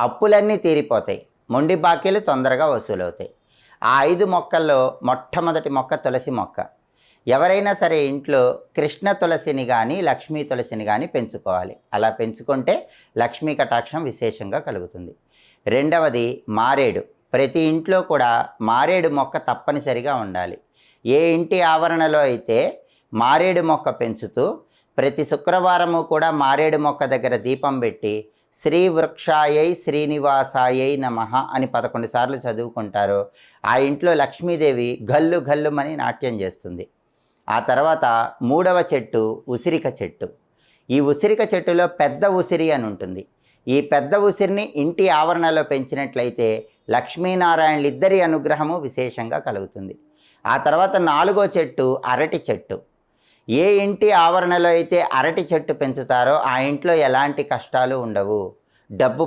అప్పులన్నీ తీరిపోతాయి, మొండి బాకీలు తొందరగా వసూలవుతాయి. ఆ 5 మొక్కల్లో మొట్టమొదటి మొక్క తులసి మొక్క. ఎవరైనా సరే ఇంట్లో కృష్ణ తులసిని కానీ లక్ష్మీ తులసిని కానీ పెంచుకోవాలి. అలా పెంచుకుంటే లక్ష్మీ కటాక్షం విశేషంగా కలుగుతుంది. రెండవది మారేడు. ప్రతి ఇంట్లో కూడా మారేడు మొక్క తప్పనిసరిగా ఉండాలి. ఏ ఇంటి ఆవరణలో అయితే మారేడు మొక్క పెంచుతూ ప్రతి శుక్రవారము కూడా మారేడు మొక్క దగ్గర దీపం పెట్టి శ్రీ వృక్షాయై శ్రీనివాసాయై నమః అని 11 సార్లు చదువుకుంటారో ఆ ఇంట్లో లక్ష్మీదేవి గల్లు గల్లుమని నాట్యం చేస్తుంది. ఆ తర్వాత మూడవ చెట్టు ఉసిరిక చెట్టు. ఈ ఉసిరిక చెట్టులో పెద్ద ఉసిరి అని ఉంటుంది. ఈ పెద్ద ఉసిరిని ఇంటి ఆవరణలో పెంచినట్లయితే లక్ష్మీనారాయణలిద్దరి అనుగ్రహము విశేషంగా కలుగుతుంది. ఆ తర్వాత 4వ చెట్టు అరటి చెట్టు. ఏ ఇంటి ఆవరణలో అయితే అరటి చెట్టు పెంచుతారో ఆ ఇంట్లో ఎలాంటి కష్టాలు ఉండవు. డబ్బు